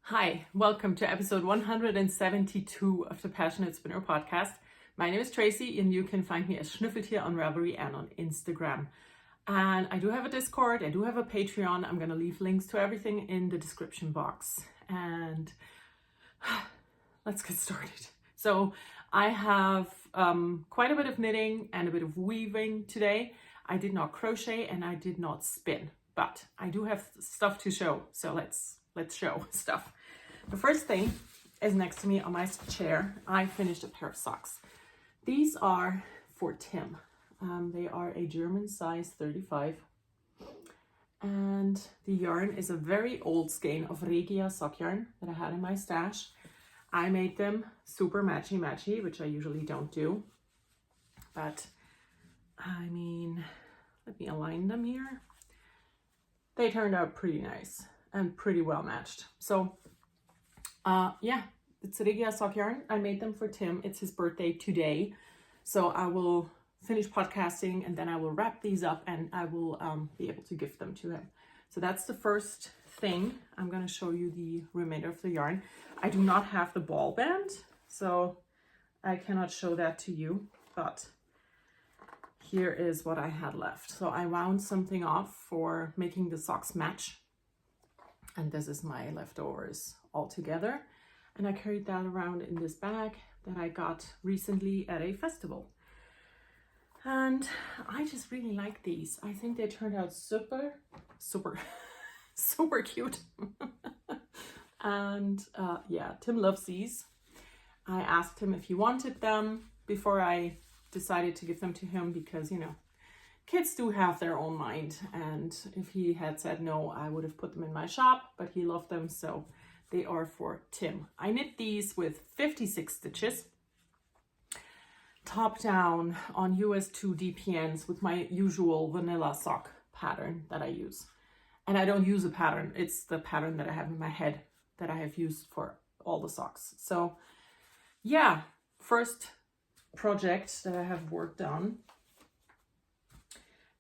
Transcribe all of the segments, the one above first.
Hi, welcome to episode 172 of the PassionKnit Spinner podcast. My name is Tracy and you can find me as Schnüffeltier on Raverly and on Instagram. And I do have a Discord, I do have a Patreon. I'm going to leave links to everything in the description box. And let's get started. So I have quite a bit of knitting and a bit of weaving today. I did not crochet and I did not spin, but I do have stuff to show. So let's show stuff. The first thing is next to me on my chair. I finished a pair of socks. These are for Tim. They are a German size 35. And the yarn is a very old skein of Regia sock yarn that I had in my stash. I made them super matchy, which I usually don't do. But I mean, let me align them here. They turned out pretty nice and pretty well matched. So yeah, it's Regia sock yarn. I made them for Tim. It's his birthday today. So I will finish podcasting and then I will wrap these up and I will be able to gift them to him. So that's the first thing. I'm going to show you the remainder of the yarn. I do not have the ball band, so I cannot show that to you, but here is what I had left. So I wound something off for making the socks match. And this is my leftovers all together. And I carried that around in this bag that I got recently at a festival. And I just really like these. I think they turned out super cute. And yeah, Tim loves these. I asked him if he wanted them before I decided to give them to him because, you know, kids do have their own mind, and if he had said no, I would have put them in my shop, but he loved them, so they are for Tim. I knit these with 56 stitches, top down on US 2 DPNs with my usual vanilla sock pattern that I use. And I don't use a pattern, it's the pattern that I have in my head that I have used for all the socks. So yeah, first project that I have worked on.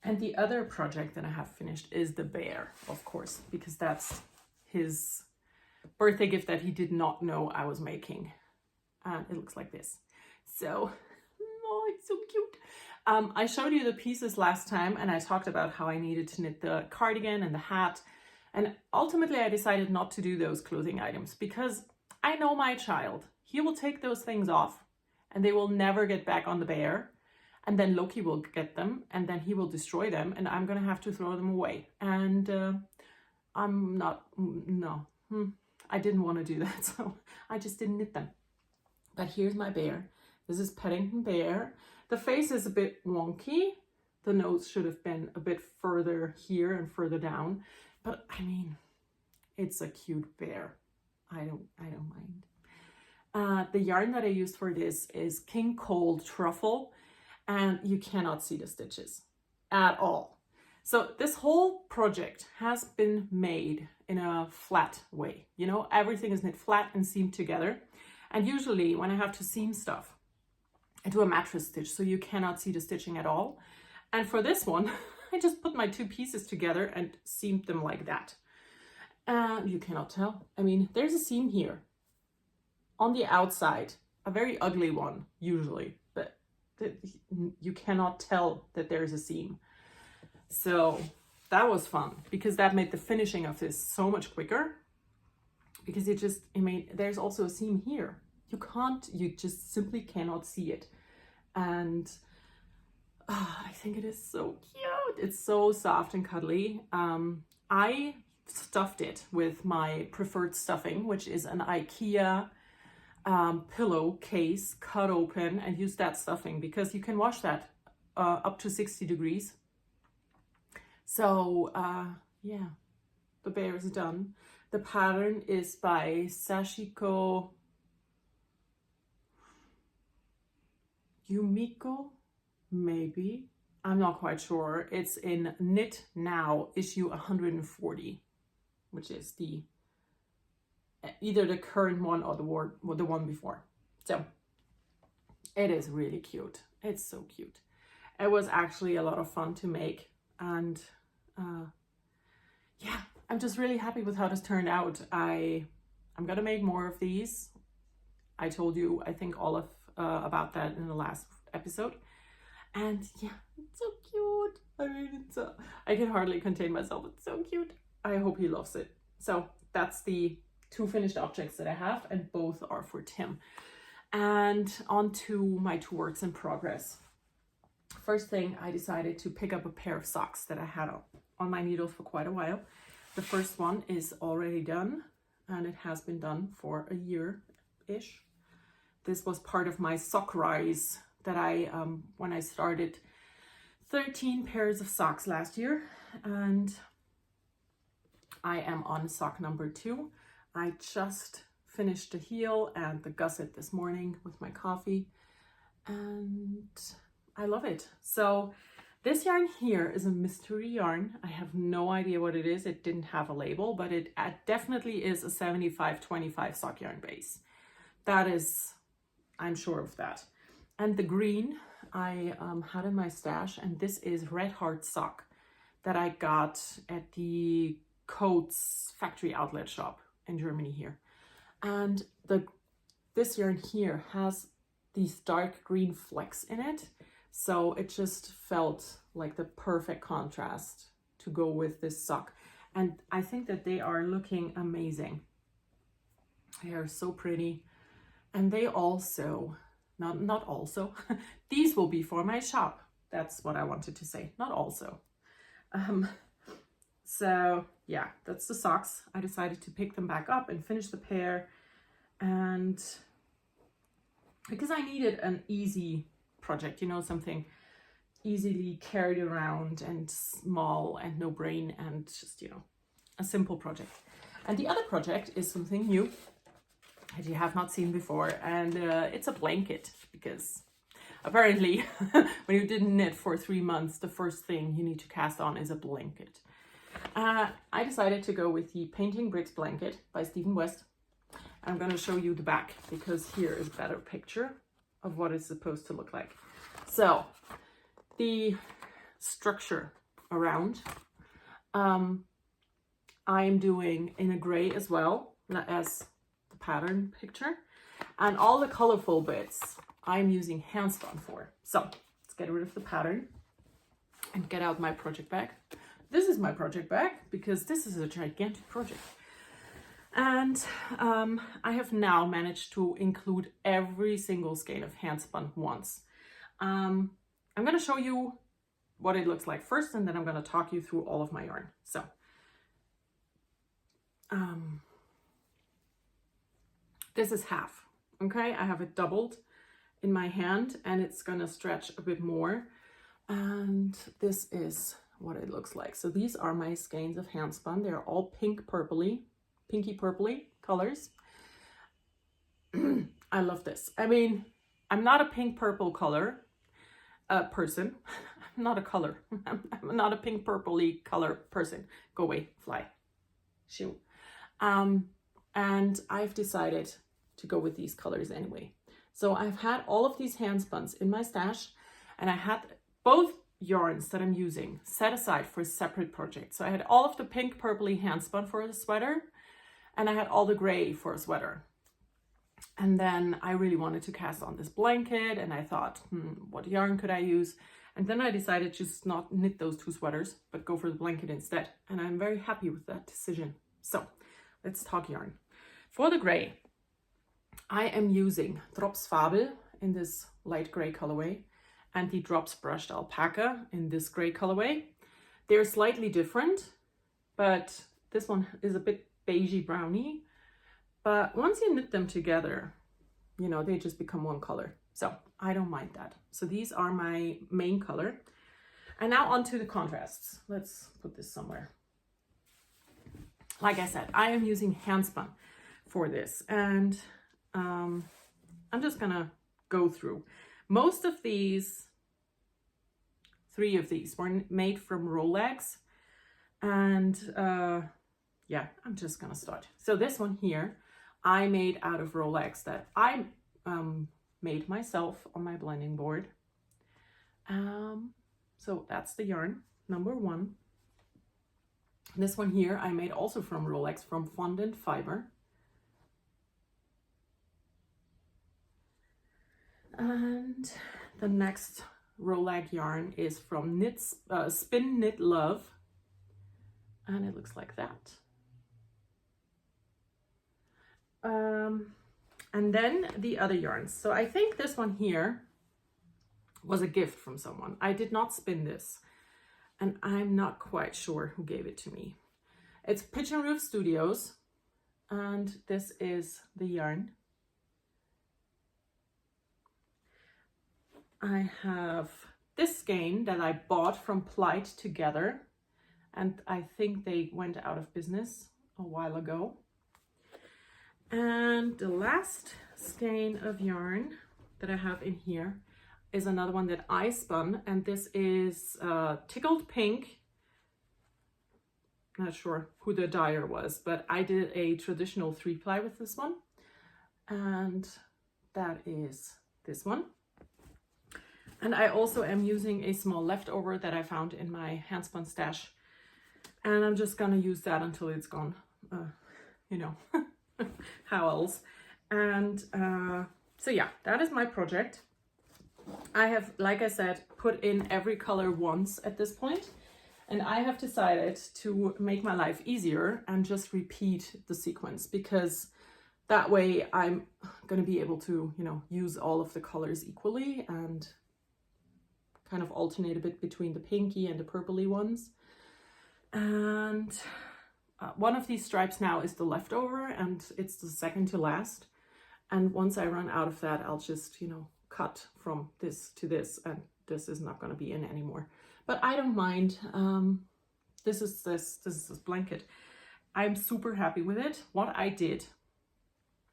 And the other project that I have finished is the bear, of course, because that's his birthday gift that he did not know I was making. And it looks like this. So, oh, it's so cute. I showed you the pieces last time and I talked about how I needed to knit the cardigan and the hat. And ultimately I decided not to do those clothing items because I know my child. He will take those things off and they will never get back on the bear. And then Loki will get them and then he will destroy them and I'm going to have to throw them away. And I'm not, no, I didn't want to do that. So I just didn't knit them. But here's my bear. This is Paddington Bear. The face is a bit wonky. The nose should have been a bit further here and further down. But I mean, it's a cute bear. I don't mind. The yarn that I used for this is King Cold Truffle. And you cannot see the stitches at all. So this whole project has been made in a flat way. You know, everything is knit flat and seamed together. And usually when I have to seam stuff, I do a mattress stitch so you cannot see the stitching at all. And for this one, I just put my two pieces together and seamed them like that. And you cannot tell. I mean, there's a seam here on the outside, a very ugly one usually, but you cannot tell that there's a seam. So that was fun because that made the finishing of this so much quicker because there's also a seam here. You just simply cannot see it. And I think it is so cute. It's so soft and cuddly. I stuffed it with my preferred stuffing, which is an IKEA pillowcase cut open, and use that stuffing because you can wash that up to 60 degrees. So yeah, the bear is done. The pattern is by Sashiko Yumiko, maybe. I'm not quite sure. It's in Knit Now issue 140, which is either the current one or the one before. So it is really cute. It's so cute. It was actually a lot of fun to make, and yeah, I'm just really happy with how this turned out. I I'm gonna make more of these. I told you, I think, all of about that in the last episode. And yeah, it's so cute. I mean, I can hardly contain myself. It's so cute. I hope he loves it. So that's the 2 finished objects that I have, and both are for Tim. And on to my 2 works in progress. First thing, I decided to pick up a pair of socks that I had on my needles for quite a while. The first one is already done, and it has been done for a year-ish. This was part of my sock rise that I, when I started 13 pairs of socks last year, and I am on sock number 2. I just finished the heel and the gusset this morning with my coffee, and I love it. So this yarn here is a mystery yarn. I have no idea what it is. It didn't have a label, but it definitely is a 75-25 sock yarn base. That is, I'm sure of that. And the green I had in my stash, and this is Red Heart sock that I got at the Coats factory outlet shop in Germany here. And this yarn here has these dark green flecks in it. So it just felt like the perfect contrast to go with this sock. And I think that they are looking amazing. They are so pretty. And they also, not also, these will be for my shop. That's what I wanted to say, not also. So yeah, that's the socks. I decided to pick them back up and finish the pair. And because I needed an easy project, you know, something easily carried around and small and no brain and just, you know, a simple project. And the other project is something new that you have not seen before, and it's a blanket, because apparently when you didn't knit for 3 months, the first thing you need to cast on is a blanket. I decided to go with the Painting Bricks blanket by Stephen West. I'm going to show you the back, because here is a better picture of what it's supposed to look like. So the structure around, I am doing in a gray as well as the pattern picture, and all the colorful bits I'm using hand spun for. So let's get rid of the pattern and get out my project bag. This is my project bag because this is a gigantic project. And I have now managed to include every single skein of hand spun once. I'm going to show you what it looks like first, and then I'm going to talk you through all of my yarn. So this is half. Okay, I have it doubled in my hand, and it's going to stretch a bit more. And this is what it looks like. So these are my skeins of hand spun. They're all pinky purpley colors. I love this. I mean, I'm not a pink purple color person. I'm not a color. I'm not a pink purpley color person. Go away, fly, shoo. And I've decided to go with these colors anyway. So I've had all of these hand spuns in my stash, and I had both yarns that I'm using set aside for a separate project. So I had all of the pink purpley hand spun for a sweater, and I had all the gray for a sweater. And then I really wanted to cast on this blanket, and I thought, what yarn could I use? And then I decided to just not knit those 2 sweaters, but go for the blanket instead. And I'm very happy with that decision. So let's talk yarn. For the gray, I am using Drops Fabel in this light gray colorway, and the Drops Brushed Alpaca in this gray colorway. They're slightly different, but this one is a bit beigey browny. But once you knit them together, you know, they just become one color. So I don't mind that. So these are my main color. And now onto the contrasts. Let's put this somewhere. Like I said, I am using hand spun for this. And I'm just gonna go through. Most of these, 3 of these were made from Rolex. And yeah, I'm just gonna start. So this one here, I made out of Rolex that I made myself on my blending board. So that's the yarn, number 1. This one here I made also from Rolex, from fondant fiber. And the next Rolag yarn is from Spin Knit Love, and it looks like that. And then the other yarns. So I think this one here was a gift from someone. I did not spin this, and I'm not quite sure who gave it to me. It's Pigeon Roof Studios, and this is the yarn. I have this skein that I bought from Plight Together, and I think they went out of business a while ago. And the last skein of yarn that I have in here is another one that I spun, and this is Tickled Pink. Not sure who the dyer was, but I did a traditional 3-ply with this one, and that is this one. And I also am using a small leftover that I found in my handspun stash, and I'm just gonna use that until it's gone, you know, how else. And so yeah, that is my project. I have, like I said, put in every color once at this point, and I have decided to make my life easier and just repeat the sequence, because that way I'm going to be able to, you know, use all of the colors equally and kind of alternate a bit between the pinky and the purpley ones. And one of these stripes now is the leftover, and it's the second to last. And once I run out of that, I'll just, you know, cut from this to this, and this is not going to be in anymore. But I don't mind. This is this blanket. I'm super happy with it. What I did,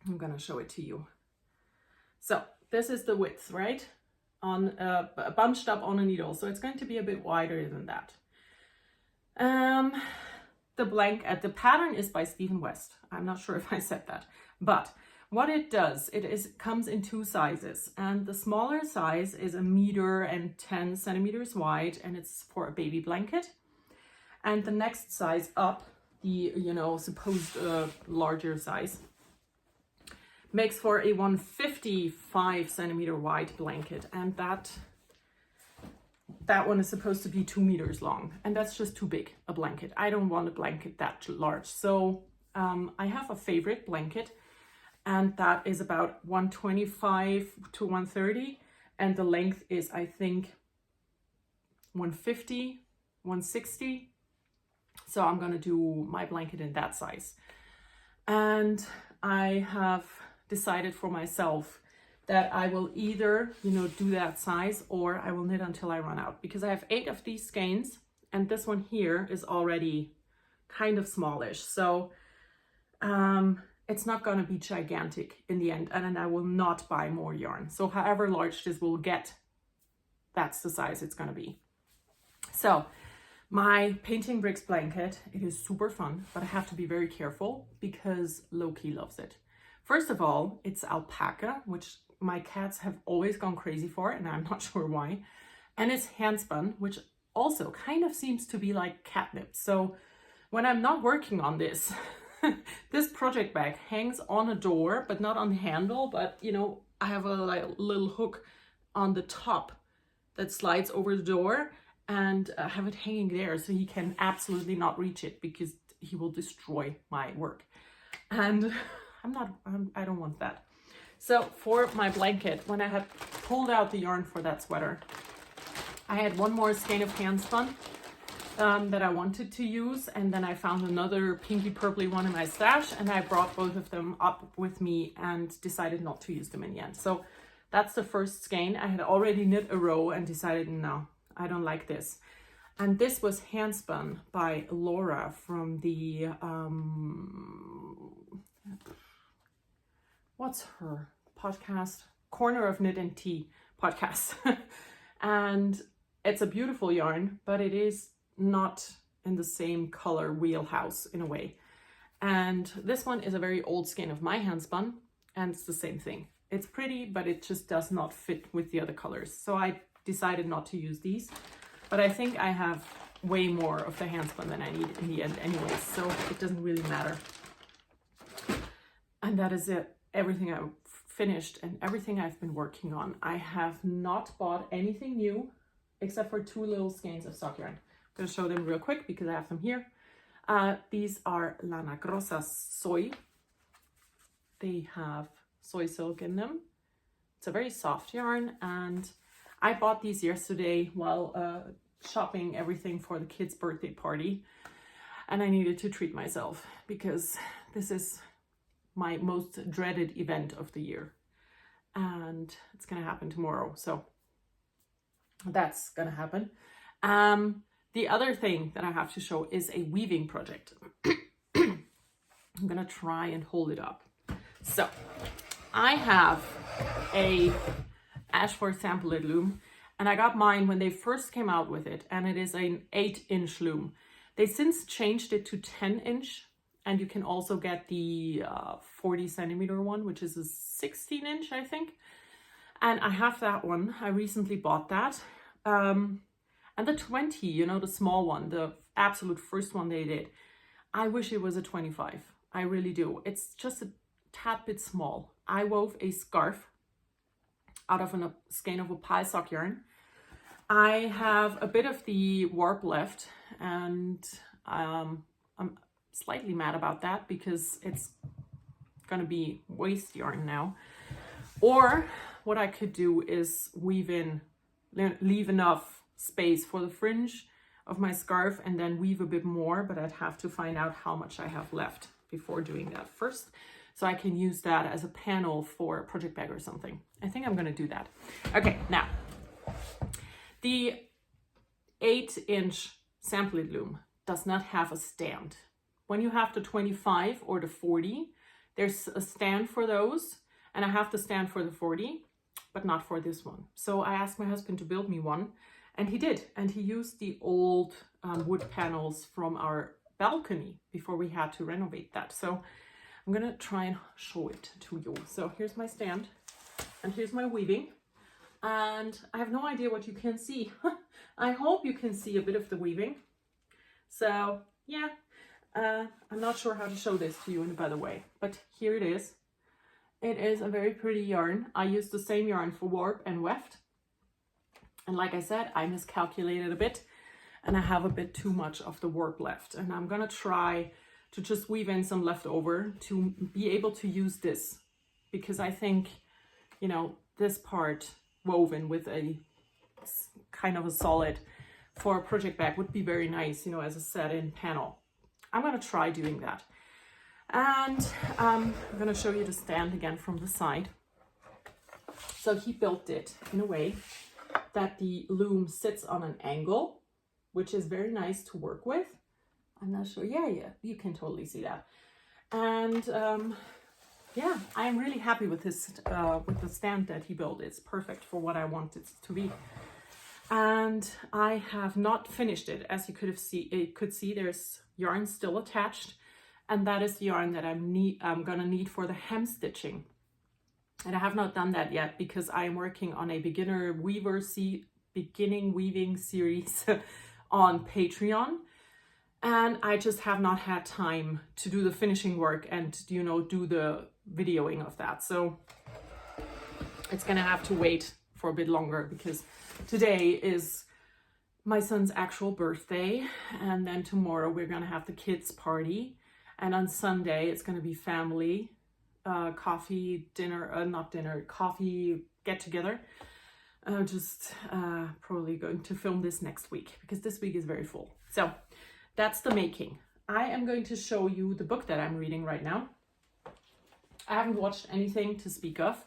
I'm going to show it to you. So this is the width, right? On bunched up on a needle. So it's going to be a bit wider than that. The pattern is by Stephen West. I'm not sure if I said that, but what it does, it comes in 2 sizes, and the smaller size is 1 meter and 10 centimeters wide, and it's for a baby blanket. And the next size up, the, you know, supposed larger size, makes for a 155 centimeter wide blanket, and that one is supposed to be 2 meters long, and that's just too big a blanket. I don't want a blanket that large. So I have a favorite blanket, and that is about 125 to 130, and the length is, I think, 150, 160. So I'm gonna do my blanket in that size. And I have decided for myself that I will either, you know, do that size, or I will knit until I run out, because I have 8 of these skeins, and this one here is already kind of smallish. So it's not going to be gigantic in the end, and then I will not buy more yarn. So however large this will get, that's the size it's going to be. So my painting bricks blanket, it is super fun, but I have to be very careful because Loki loves it. First of all, it's alpaca, which my cats have always gone crazy for, and I'm not sure why. And it's handspun, which also kind of seems to be like catnip. So when I'm not working on this, this project bag hangs on a door, but not on the handle, but you know, I have a little hook on the top that slides over the door, and I have it hanging there so he can absolutely not reach it, because he will destroy my work. And I don't want that. So for my blanket, when I had pulled out the yarn for that sweater, I had one more skein of handspun that I wanted to use, and then I found another pinky purpley one in my stash, and I brought both of them up with me and decided not to use them in the end. So that's the first skein. I had already knit a row and decided, no, I don't like this. And this was handspun by Laura from the what's her podcast? Corner of Knit and Tea podcast. And it's a beautiful yarn, but it is not in the same color wheelhouse in a way. And this one is a very old skein of my handspun, and it's the same thing. It's pretty, but it just does not fit with the other colors. So I decided not to use these, but I think I have way more of the handspun than I need in the end anyways, so it doesn't really matter. And that is it. Everything finished and everything I've been working on. I have not bought anything new except for 2 little skeins of sock yarn. I'm going to show them real quick because I have them here. These are Lana Grossa Soy. They have soy silk in them. It's a very soft yarn, and I bought these yesterday while shopping everything for the kids' birthday party, and I needed to treat myself because this is my most dreaded event of the year, and it's gonna happen tomorrow, so that's gonna happen. The other thing that I have to show is a weaving project. I'm gonna try and hold it up. So I have a Ashworth sample lead loom, and I got mine when they first came out with it, and it is an 8-inch loom. They since changed it to 10-inch, and you can also get the 40 centimeter one, which is a 16-inch, I think. And I have that one. I recently bought that. And the 20, you know, the small one, the absolute first one they did, I wish it was a 25. I really do. It's just a tad bit small. I wove a scarf out of a skein of opal sock yarn. I have a bit of the warp left, and I'm slightly mad about that because it's gonna be waste yarn now. Or what I could do is leave enough space for the fringe of my scarf and then weave a bit more, but I'd have to find out how much I have left before doing that first, so I can use that as a panel for a project bag or something. I think I'm gonna do that. Okay, now the 8-inch sample lead loom does not have a stand. When you have the 25 or the 40, there's a stand for those, and I have the stand for the 40, but not for this one. So I asked my husband to build me one, and he did. And he used the old wood panels from our balcony before we had to renovate that. So I'm gonna try and show it to you. So here's my stand, and here's my weaving. And I have no idea what you can see. I hope you can see a bit of the weaving. So yeah, I'm not sure how to show this to you in a better way, but here it is. It is a very pretty yarn. I used the same yarn for warp and weft. And like I said, I miscalculated a bit, and I have a bit too much of the warp left. And I'm gonna try to just weave in some leftover to be able to use this, because I think, you know, this part woven with a kind of a solid for a project bag would be very nice, you know, as a set-in panel. I'm gonna try doing that. And I'm gonna show you the stand again from the side. So he built it in a way that the loom sits on an angle, which is very nice to work with. I'm not sure, yeah, you can totally see that. And yeah, I'm really happy with this, with the stand that he built. It's perfect for what I want it to be. And I have not finished it. As you could see, there's yarn still attached. And that is the yarn that I'm gonna need for the hem stitching. And I have not done that yet because I'm working on a beginning weaving series on Patreon. And I just have not had time to do the finishing work and, you know, do the videoing of that. So it's gonna have to wait for a bit longer, because today is my son's actual birthday, and then tomorrow we're gonna have the kids' party, and on Sunday it's gonna be family coffee get together. Just probably going to film this next week because this week is very full. So that's the making. I am going to show you the book that I'm reading right now. I haven't watched anything to speak of.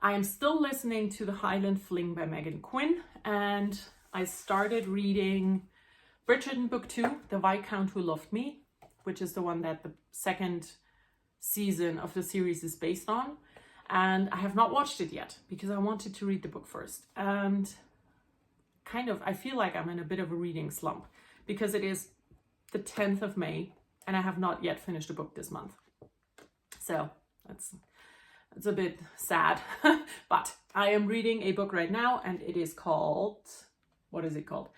I am still listening to The Highland Fling by Megan Quinn, and I started reading Bridgerton Book 2, The Viscount Who Loved Me, which is the one that the second season of the series is based on. And I have not watched it yet because I wanted to read the book first. And I feel like I'm in a bit of a reading slump because it is the 10th of May and I have not yet finished a book this month. So that's a bit sad, but I am reading a book right now, and it is called, what is it called?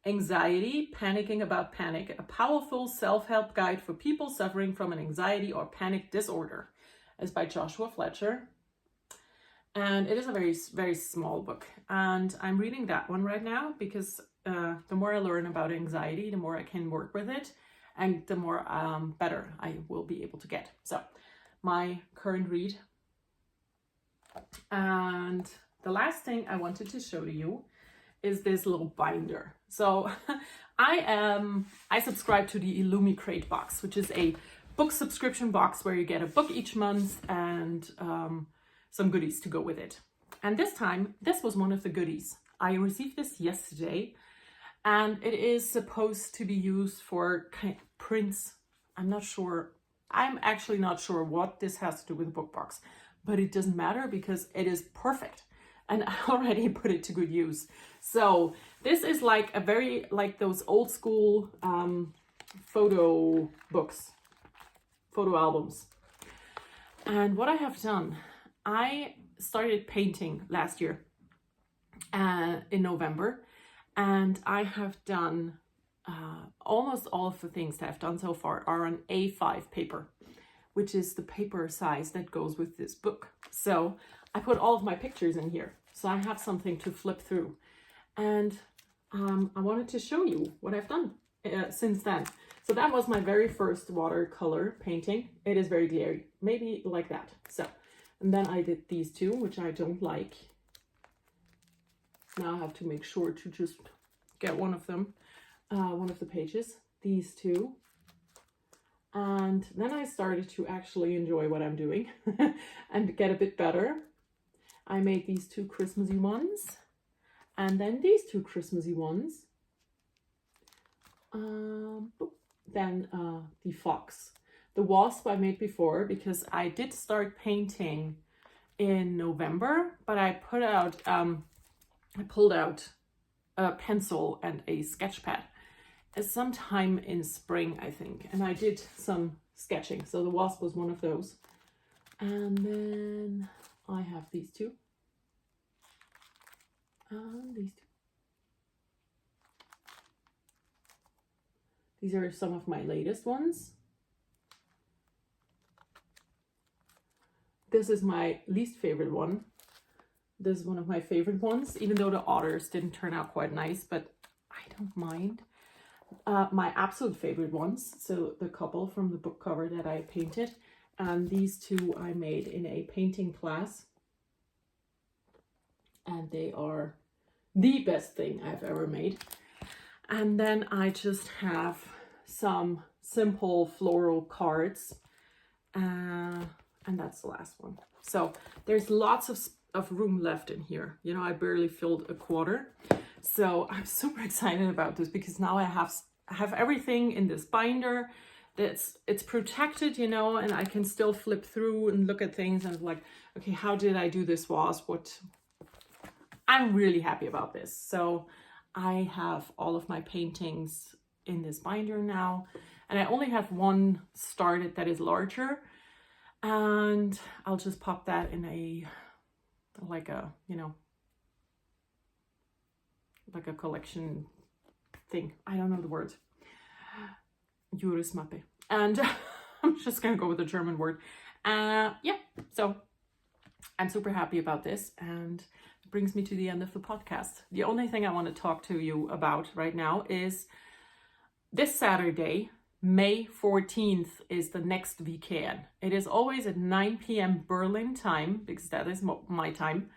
Anxiety, Panicking About Panic, a powerful self-help guide for people suffering from an anxiety or panic disorder. It's by Joshua Fletcher. And it is a very, very small book. And I'm reading that one right now because the more I learn about anxiety, the more I can work with it, and the more better I will be able to get. So my current read. And the last thing I wanted to show to you is this little binder. So I subscribe to the Illumicrate box, which is a book subscription box where you get a book each month and some goodies to go with it. And this time, this was one of the goodies. I received this yesterday, and it is supposed to be used for prints. I'm not sure. I'm actually not sure what this has to do with the book box, but it doesn't matter because it is perfect. And I already put it to good use. So this is like a very, like those old school photo books, photo albums. And what I have done, I started painting last year in November, and I have done almost all of the things that I've done so far are on A5 paper, which is the paper size that goes with this book. So I put all of my pictures in here, so I have something to flip through. And I wanted to show you what I've done since then. So that was my very first watercolor painting. It is very glary, maybe like that. So, and then I did these two, which I don't like. Now I have to make sure to just get one of them, one of the pages, these two. And then I started to actually enjoy what I'm doing and get a bit better. I made these two Christmassy ones, and then these two Christmassy ones. Then the fox. The wasp I made before because I did start painting in November, but I pulled out a pencil and a sketch pad sometime in spring, I think, and I did some sketching. So the wasp was one of those. And then I have these two. And these two. These are some of my latest ones. This is my least favorite one. This is one of my favorite ones, even though the otters didn't turn out quite nice, but I don't mind. My absolute favorite ones, so the couple from the book cover that I painted, and these two I made in a painting class, and they are the best thing I've ever made. And then I just have some simple floral cards, and that's the last one. So there's lots of room left in here. You know, I barely filled a quarter. So I'm super excited about this because now I have everything in this binder. It's protected, you know, and I can still flip through and look at things and like, okay, how did I do this wasp? I'm really happy about this. So I have all of my paintings in this binder now, and I only have one started that is larger, and I'll just pop that in like a collection thing. I don't know the word. Jurismappe. And I'm just gonna go with the German word. Yeah, so I'm super happy about this, and it brings me to the end of the podcast. The only thing I want to talk to you about right now is this Saturday, May 14th, is the next weekend. It is always at 9 p.m. Berlin time, because that is my time.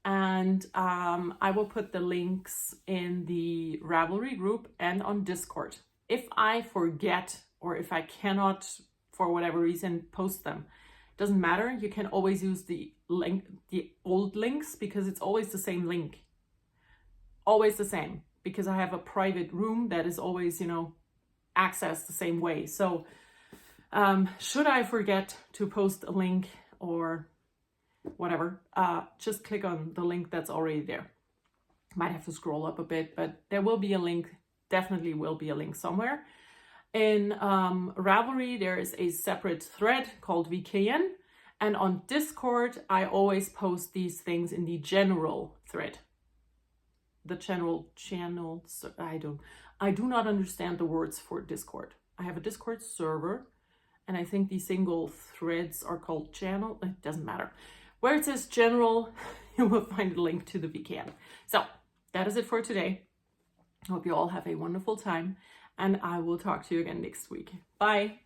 And I will put the links in the Ravelry group and on Discord. If I forget or if I cannot, for whatever reason, post them, doesn't matter. You can always use the link, the old links, because it's always the same link. Always the same, because I have a private room that is always, you know, accessed the same way. So should I forget to post a link or whatever, just click on the link that's already there. Might have to scroll up a bit, but there will be a link, definitely will be a link somewhere. In Ravelry, there is a separate thread called VKN, and on Discord, I always post these things in the general thread. The general channel, I do not understand the words for Discord. I have a Discord server, and I think the single threads are called channel. It doesn't matter. where it says general, you will find a link to the VKM. So that is it for today. I hope you all have a wonderful time, and I will talk to you again next week. Bye.